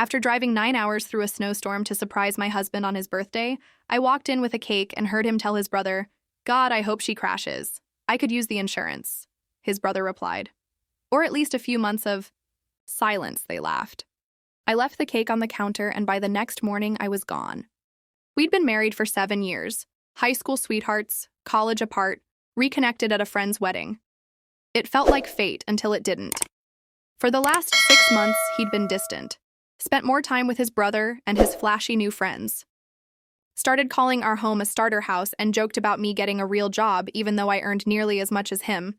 After driving 9 hours through a snowstorm to surprise my husband on his birthday, I walked in with a cake and heard him tell his brother, "God, I hope she crashes. I could use the insurance," his brother replied. Or at least a few months of silence, they laughed. I left the cake on the counter, and by the next morning, I was gone. We'd been married for 7 years, high school sweethearts, college apart, reconnected at a friend's wedding. It felt like fate until it didn't. For the last 6 months, he'd been distant, spent more time with his brother and his flashy new friends. Started calling our home a starter house and joked about me getting a real job even though I earned nearly as much as him.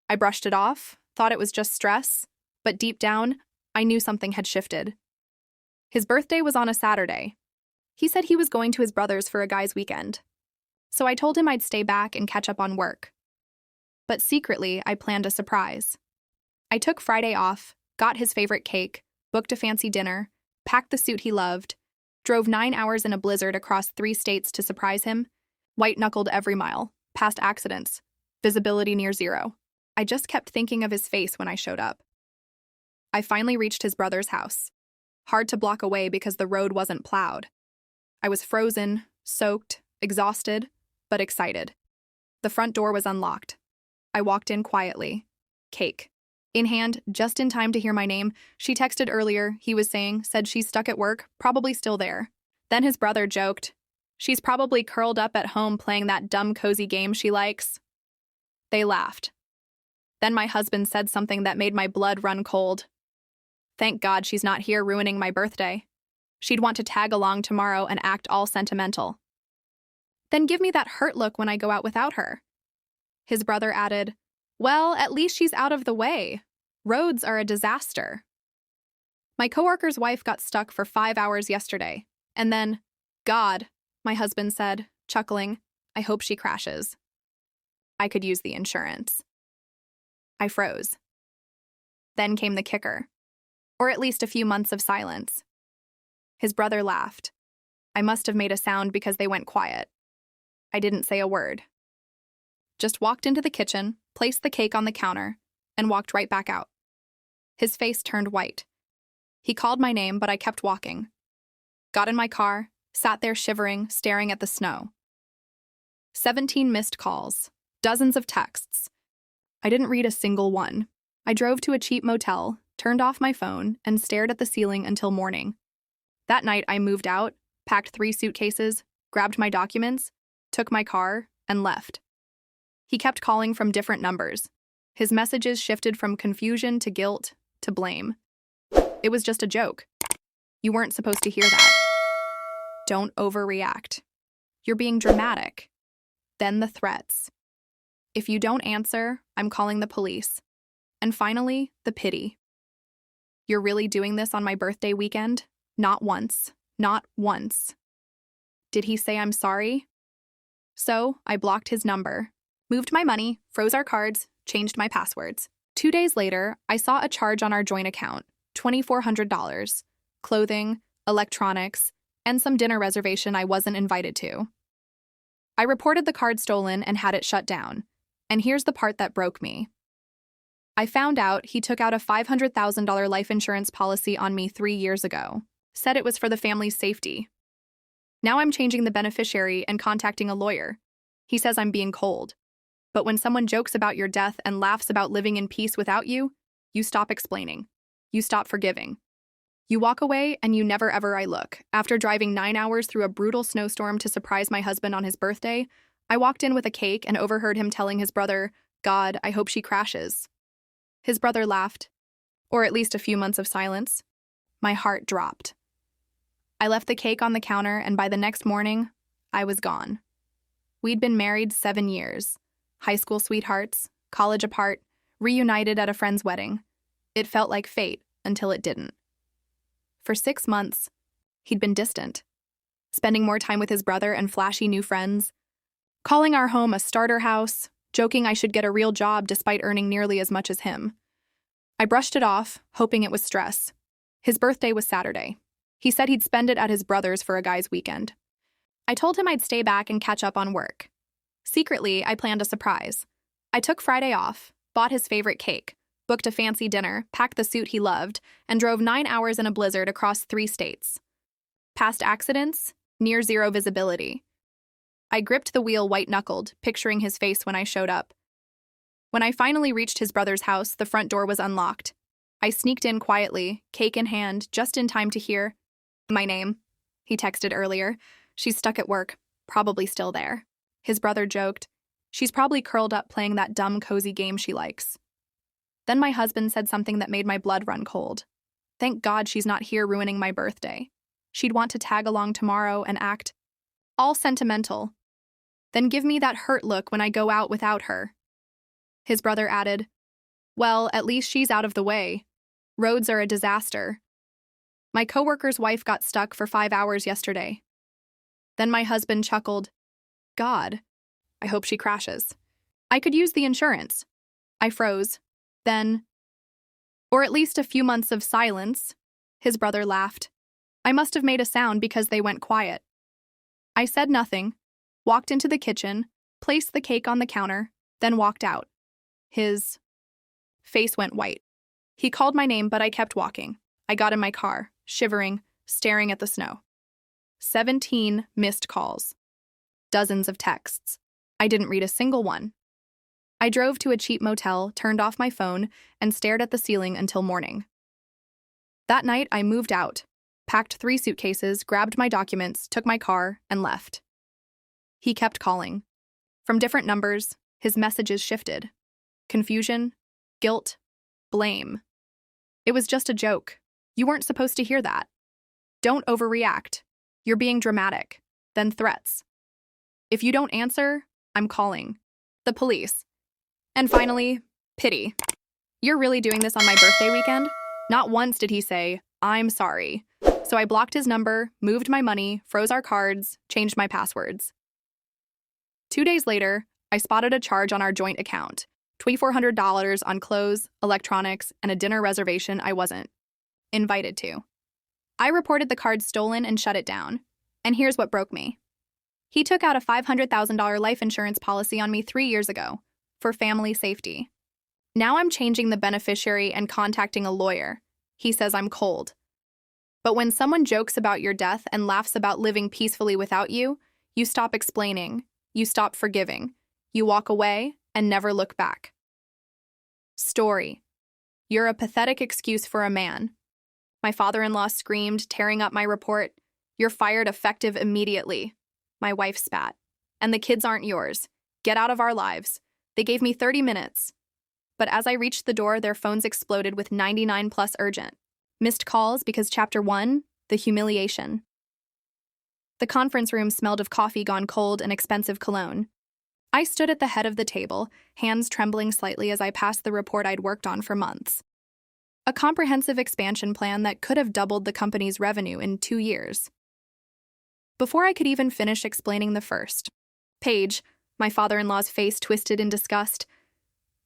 I brushed it off, thought it was just stress, but deep down, I knew something had shifted. His birthday was on a Saturday. He said he was going to his brother's for a guy's weekend. So I told him I'd stay back and catch up on work. But secretly, I planned a surprise. I took Friday off, got his favorite cake, booked a fancy dinner, packed the suit he loved, drove 9 hours in a blizzard across 3 states to surprise him, white-knuckled every mile, past accidents, visibility near zero. I just kept thinking of his face when I showed up. I finally reached his brother's house. Hard to block away because the road wasn't plowed. I was frozen, soaked, exhausted, but excited. The front door was unlocked. I walked in quietly. Cake in hand, just in time to hear my name. She texted earlier, he was saying, said she's stuck at work, probably still there. Then his brother joked, "She's probably curled up at home playing that dumb cozy game she likes." They laughed. Then my husband said something that made my blood run cold. Thank God she's not here ruining my birthday. She'd want to tag along tomorrow and act all sentimental. Then give me that hurt look when I go out without her. His brother added, "Well, at least she's out of the way. Roads are a disaster." My coworker's wife got stuck for 5 hours yesterday. And then, "God," my husband said, chuckling, "I hope she crashes. I could use the insurance." I froze. Then came the kicker. Or at least a few months of silence. His brother laughed. I must have made a sound because they went quiet. I didn't say a word. Just walked into the kitchen, placed the cake on the counter, and walked right back out. His face turned white. He called my name, but I kept walking. Got in my car, sat there shivering, staring at the snow. 17 missed calls, dozens of texts. I didn't read a single one. I drove to a cheap motel, turned off my phone, and stared at the ceiling until morning. That night, I moved out, packed 3 suitcases, grabbed my documents, took my car, and left. He kept calling from different numbers. His messages shifted from confusion to guilt to blame. It was just a joke. You weren't supposed to hear that. Don't overreact. You're being dramatic. Then the threats. If you don't answer, I'm calling the police. And finally, the pity. You're really doing this on my birthday weekend? Not once. Not once. Did he say I'm sorry? So, I blocked his number, moved my money, froze our cards, changed my passwords. 2 days later, I saw a charge on our joint account, $2,400, clothing, electronics, and some dinner reservation I wasn't invited to. I reported the card stolen and had it shut down. And here's the part that broke me. I found out he took out a $500,000 life insurance policy on me 3 years ago, said it was for the family's safety. Now I'm changing the beneficiary and contacting a lawyer. He says I'm being cold. But when someone jokes about your death and laughs about living in peace without you, you stop explaining. You stop forgiving. You walk away and you never ever I look. After driving 9 hours through a brutal snowstorm to surprise my husband on his birthday, I walked in with a cake and overheard him telling his brother, "God, I hope she crashes." His brother laughed. Or at least a few months of silence. My heart dropped. I left the cake on the counter, and by the next morning, I was gone. We'd been married 7 years. High school sweethearts, college apart, reunited at a friend's wedding. It felt like fate until it didn't. For 6 months, he'd been distant, spending more time with his brother and flashy new friends, calling our home a starter house, joking I should get a real job despite earning nearly as much as him. I brushed it off, hoping it was stress. His birthday was Saturday. He said he'd spend it at his brother's for a guy's weekend. I told him I'd stay back and catch up on work. Secretly, I planned a surprise. I took Friday off, bought his favorite cake, booked a fancy dinner, packed the suit he loved, and drove 9 hours in a blizzard across 3 states. Past accidents, near zero visibility. I gripped the wheel white-knuckled, picturing his face when I showed up. When I finally reached his brother's house, the front door was unlocked. I sneaked in quietly, cake in hand, just in time to hear, "My name," he texted earlier. "She's stuck at work, probably still there." His brother joked, "She's probably curled up playing that dumb, cozy game she likes." Then my husband said something that made my blood run cold. "Thank God she's not here ruining my birthday. She'd want to tag along tomorrow and act all sentimental. Then give me that hurt look when I go out without her." His brother added, "Well, at least she's out of the way. Roads are a disaster. My coworker's wife got stuck for 5 hours yesterday." Then my husband chuckled, "God, I hope she crashes. I could use the insurance." I froze. Then, "Or at least a few months of silence." His brother laughed. "I must have made a sound because they went quiet." I said nothing, walked into the kitchen, placed the cake on the counter, then walked out. His face went white. He called my name, but I kept walking. I got in my car, shivering, staring at the snow. 17 missed calls. Dozens of texts. I didn't read a single one. I drove to a cheap motel, turned off my phone, and stared at the ceiling until morning. That night, I moved out, packed 3 suitcases, grabbed my documents, took my car, and left. He kept calling. From different numbers, his messages shifted. Confusion, guilt, blame. It was just a joke. You weren't supposed to hear that. Don't overreact. You're being dramatic. Then threats. If you don't answer, I'm calling. The police. And finally, pity. You're really doing this on my birthday weekend? Not once did he say, "I'm sorry." So I blocked his number, moved my money, froze our cards, changed my passwords. 2 days later, I spotted a charge on our joint account. $2,400 on clothes, electronics, and a dinner reservation I wasn't invited to. I reported the card stolen and shut it down. And here's what broke me. He took out a $500,000 life insurance policy on me 3 years ago for family safety. Now I'm changing the beneficiary and contacting a lawyer. He says I'm cold. But when someone jokes about your death and laughs about living peacefully without you, you stop explaining, you stop forgiving, you walk away and never look back. Story. You're a pathetic excuse for a man. My father-in-law screamed, tearing up my report. You're fired effective immediately. My wife spat. And the kids aren't yours. Get out of our lives. They gave me 30 minutes. But as I reached the door, their phones exploded with 99 plus urgent. Missed calls because Chapter 1, the humiliation. The conference room smelled of coffee gone cold and expensive cologne. I stood at the head of the table, hands trembling slightly as I passed the report I'd worked on for months. A comprehensive expansion plan that could have doubled the company's revenue in 2 years. Before I could even finish explaining the first page, my father-in-law's face twisted in disgust.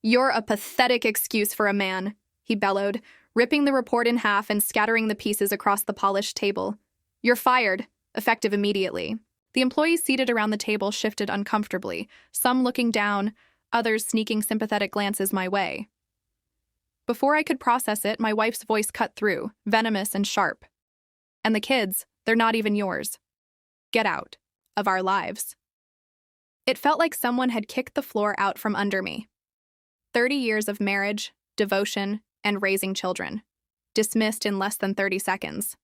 "You're a pathetic excuse for a man," he bellowed, ripping the report in half and scattering the pieces across the polished table. "You're fired, effective immediately." The employees seated around the table shifted uncomfortably, some looking down, others sneaking sympathetic glances my way. Before I could process it, my wife's voice cut through, venomous and sharp. "And the kids, they're not even yours. Get out of our lives." It felt like someone had kicked the floor out from under me. 30 years of marriage, devotion, and raising children, dismissed in less than 30 seconds.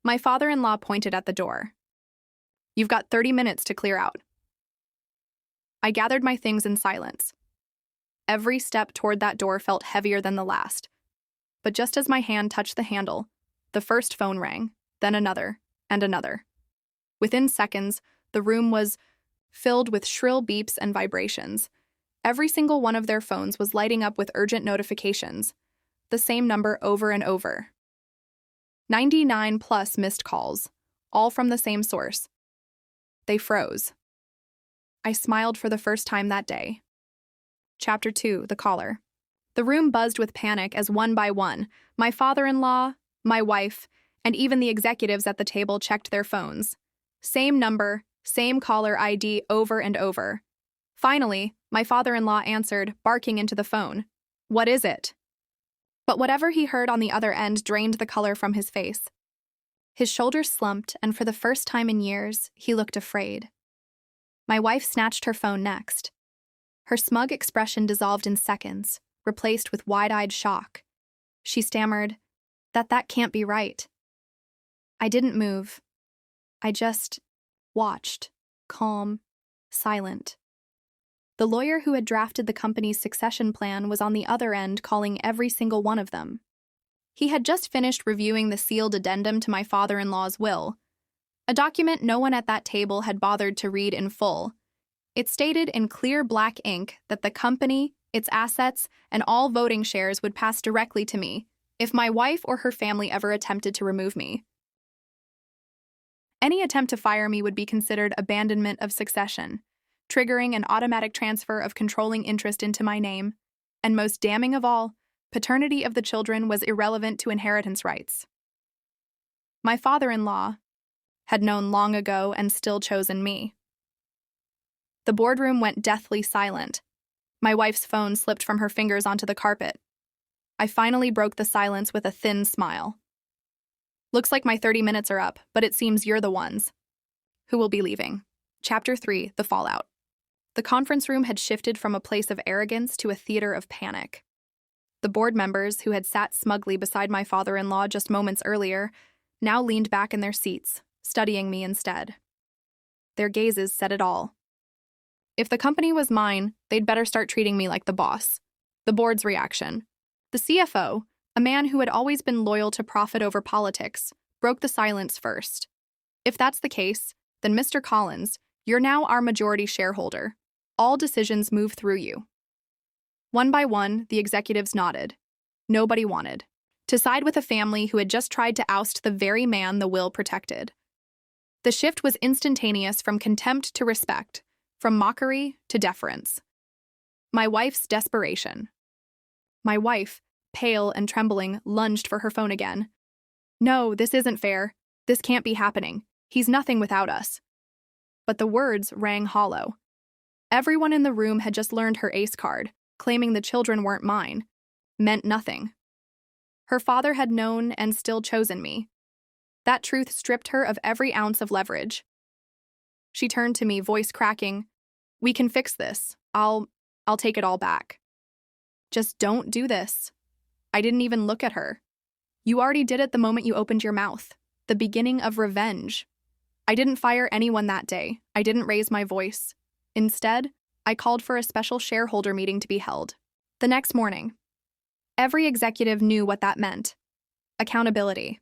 My father-in-law pointed at the door. "You've got 30 minutes to clear out." I gathered my things in silence. Every step toward that door felt heavier than the last. But just as my hand touched the handle, the first phone rang, then another, and another. Within seconds, the room was filled with shrill beeps and vibrations. Every single one of their phones was lighting up with urgent notifications, the same number over and over. 99 plus missed calls, all from the same source. They froze. I smiled for the first time that day. Chapter 2, The Caller. The room buzzed with panic as one by one, my father-in-law, my wife, and even the executives at the table checked their phones. Same number, same caller ID over and over. Finally, my father-in-law answered, barking into the phone. What is it? But whatever he heard on the other end drained the color from his face. His shoulders slumped, and for the first time in years, he looked afraid. My wife snatched her phone next. Her smug expression dissolved in seconds, replaced with wide-eyed shock. She stammered, that can't be right. I didn't move. I just watched, calm, silent. The lawyer who had drafted the company's succession plan was on the other end calling every single one of them. He had just finished reviewing the sealed addendum to my father-in-law's will, a document no one at that table had bothered to read in full. It stated in clear black ink that the company, its assets, and all voting shares would pass directly to me if my wife or her family ever attempted to remove me. Any attempt to fire me would be considered abandonment of succession, triggering an automatic transfer of controlling interest into my name, and most damning of all, paternity of the children was irrelevant to inheritance rights. My father-in-law had known long ago and still chosen me. The boardroom went deathly silent. My wife's phone slipped from her fingers onto the carpet. I finally broke the silence with a thin smile. Looks like my 30 minutes are up, but it seems you're the ones who will be leaving. Chapter 3, The Fallout. The conference room had shifted from a place of arrogance to a theater of panic. The board members, who had sat smugly beside my father-in-law just moments earlier, now leaned back in their seats, studying me instead. Their gazes said it all. If the company was mine, they'd better start treating me like the boss. The board's reaction. The CFO, a man who had always been loyal to profit over politics, broke the silence first. If that's the case, then Mr. Collins, you're now our majority shareholder. All decisions move through you. One by one, the executives nodded. Nobody wanted to side with a family who had just tried to oust the very man the will protected. The shift was instantaneous from contempt to respect, from mockery to deference. My wife's desperation. My wife, pale and trembling, lunged for her phone again. No, this isn't fair. This can't be happening. He's nothing without us. But the words rang hollow. Everyone in the room had just learned her ace card, claiming the children weren't mine, meant nothing. Her father had known and still chosen me. That truth stripped her of every ounce of leverage. She turned to me, voice cracking. We can fix this. I'll take it all back. Just don't do this. I didn't even look at her. You already did it the moment you opened your mouth. The beginning of revenge. I didn't fire anyone that day. I didn't raise my voice. Instead, I called for a special shareholder meeting to be held. The next morning, every executive knew what that meant. Accountability.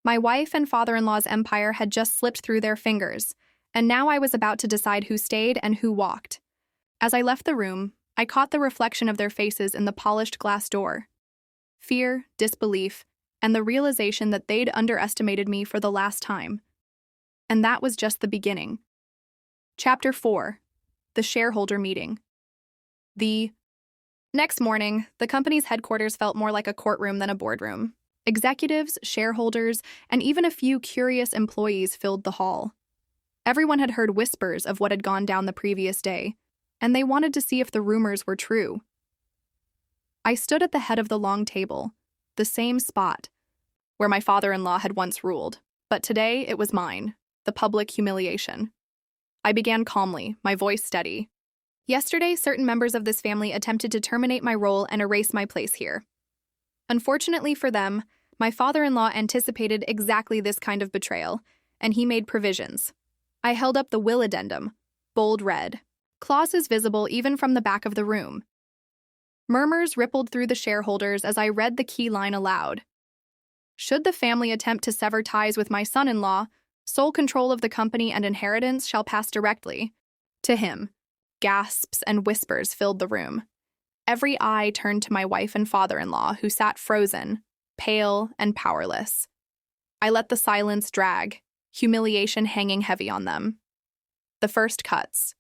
My wife and father-in-law's empire had just slipped through their fingers, and now I was about to decide who stayed and who walked. As I left the room, I caught the reflection of their faces in the polished glass door. Fear, disbelief, and the realization that they'd underestimated me for the last time. And that was just the beginning. Chapter 4. The Shareholder Meeting. The next morning, the company's headquarters felt more like a courtroom than a boardroom. Executives, shareholders, and even a few curious employees filled the hall. Everyone had heard whispers of what had gone down the previous day, and they wanted to see if the rumors were true. I stood at the head of the long table, the same spot, where my father-in-law had once ruled, but today it was mine, the public humiliation. I began calmly, my voice steady. Yesterday, certain members of this family attempted to terminate my role and erase my place here. Unfortunately for them, my father-in-law anticipated exactly this kind of betrayal, and he made provisions. I held up the will addendum, bold red, clauses visible even from the back of the room. Murmurs rippled through the shareholders as I read the key line aloud. Should the family attempt to sever ties with my son-in-law, sole control of the company and inheritance shall pass directly to him. Gasps and whispers filled the room. Every eye turned to my wife and father-in-law, who sat frozen, pale and powerless. I let the silence drag, humiliation hanging heavy on them. The first cuts.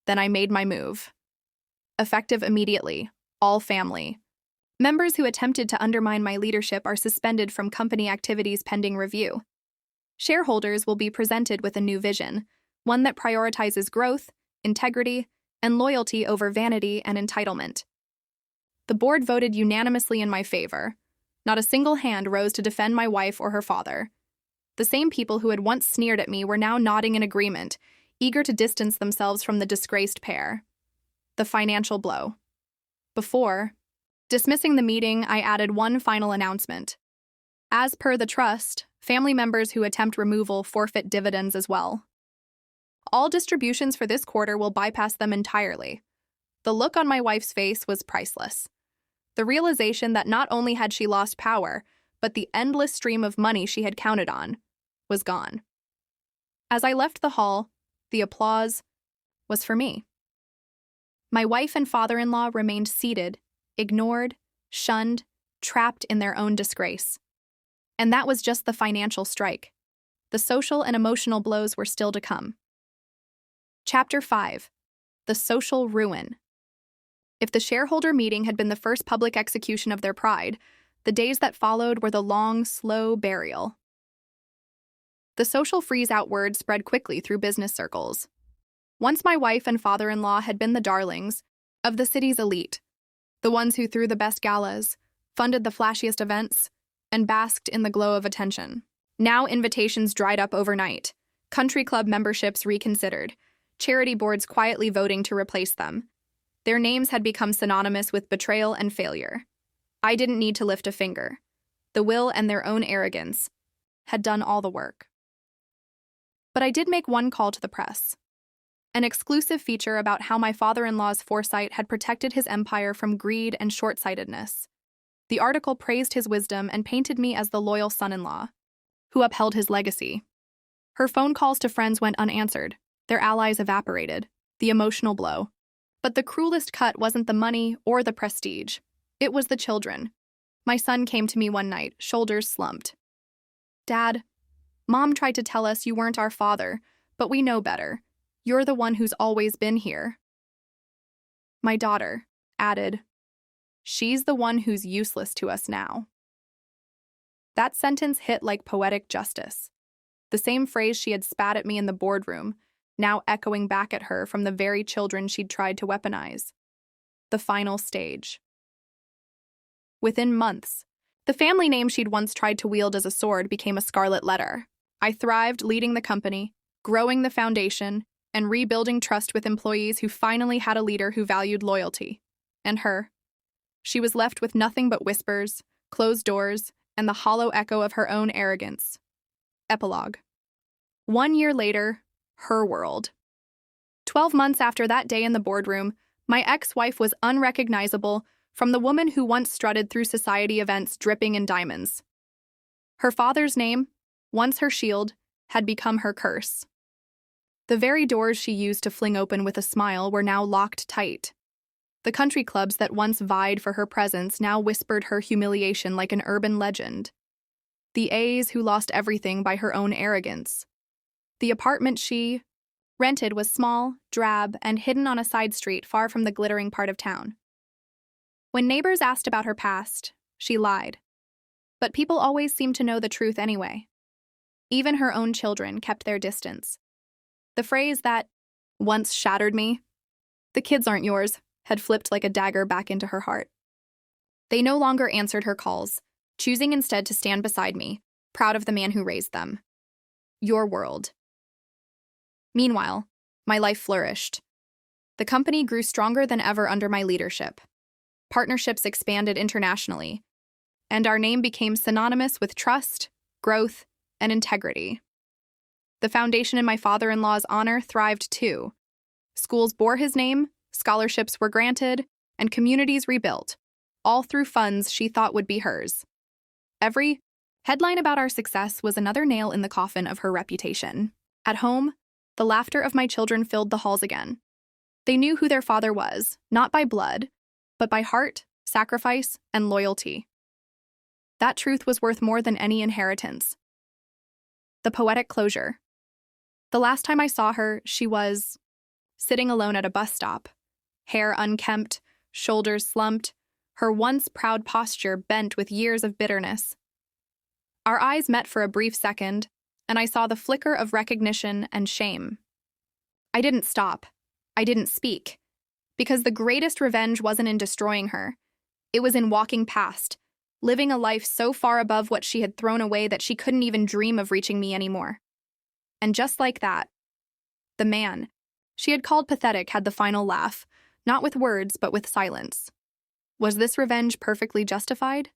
Then I made my move. Effective immediately, all family. Members who attempted to undermine my leadership are suspended from company activities pending review. Shareholders will be presented with a new vision, one that prioritizes growth, integrity, and loyalty over vanity and entitlement. The board voted unanimously in my favor. Not a single hand rose to defend my wife or her father. The same people who had once sneered at me were now nodding in agreement, eager to distance themselves from the disgraced pair. The financial blow. Before dismissing the meeting, I added one final announcement. As per the trust, family members who attempt removal forfeit dividends as well. All distributions for this quarter will bypass them entirely. The look on my wife's face was priceless. The realization that not only had she lost power, but the endless stream of money she had counted on was gone. As I left the hall, the applause was for me. My wife and father-in-law remained seated, ignored, shunned, trapped in their own disgrace. And that was just the financial strike. The social and emotional blows were still to come. Chapter 5. The Social Ruin. If the shareholder meeting had been the first public execution of their pride, the days that followed were the long, slow burial. The social freeze-out word spread quickly through business circles. Once my wife and father-in-law had been the darlings of the city's elite, the ones who threw the best galas, funded the flashiest events, and basked in the glow of attention. Now invitations dried up overnight, country club memberships reconsidered, charity boards quietly voting to replace them. Their names had become synonymous with betrayal and failure. I didn't need to lift a finger. The will and their own arrogance had done all the work. But I did make one call to the press. An exclusive feature about how my father-in-law's foresight had protected his empire from greed and short-sightedness. The article praised his wisdom and painted me as the loyal son-in-law, who upheld his legacy. Her phone calls to friends went unanswered. Their allies evaporated. The emotional blow. But the cruelest cut wasn't the money or the prestige. It was the children. My son came to me one night, shoulders slumped. "Dad, Mom tried to tell us you weren't our father, but we know better. You're the one who's always been here." My daughter added, "She's the one who's useless to us now." That sentence hit like poetic justice. The same phrase she had spat at me in the boardroom, now echoing back at her from the very children she'd tried to weaponize. The final stage. Within months, the family name she'd once tried to wield as a sword became a scarlet letter. I thrived leading the company, growing the foundation, and rebuilding trust with employees who finally had a leader who valued loyalty. And her. She was left with nothing but whispers, closed doors, and the hollow echo of her own arrogance. Epilogue. 1 year later, her world. 12 months after that day in the boardroom, my ex-wife was unrecognizable from the woman who once strutted through society events dripping in diamonds. Her father's name, once her shield, had become her curse. The very doors she used to fling open with a smile were now locked tight. The country clubs that once vied for her presence now whispered her humiliation like an urban legend. The A's who lost everything by her own arrogance. The apartment she rented was small, drab, and hidden on a side street far from the glittering part of town. When neighbors asked about her past, she lied. But people always seemed to know the truth anyway. Even her own children kept their distance. The phrase that once shattered me, "The kids aren't yours," had flipped like a dagger back into her heart. They no longer answered her calls, choosing instead to stand beside me, proud of the man who raised them. Your world. Meanwhile, my life flourished. The company grew stronger than ever under my leadership. Partnerships expanded internationally, and our name became synonymous with trust, growth, and integrity. The foundation in my father-in-law's honor thrived too. Schools bore his name, scholarships were granted, and communities rebuilt, all through funds she thought would be hers. Every headline about our success was another nail in the coffin of her reputation. At home, the laughter of my children filled the halls again. They knew who their father was, not by blood, but by heart, sacrifice, and loyalty. That truth was worth more than any inheritance. The poetic closure. The last time I saw her, she was sitting alone at a bus stop, hair unkempt, shoulders slumped, her once proud posture bent with years of bitterness. Our eyes met for a brief second, and I saw the flicker of recognition and shame. I didn't stop. I didn't speak. Because the greatest revenge wasn't in destroying her. It was in walking past, living a life so far above what she had thrown away that she couldn't even dream of reaching me anymore. And just like that, the man she had called pathetic had the final laugh, not with words but with silence. Was this revenge perfectly justified?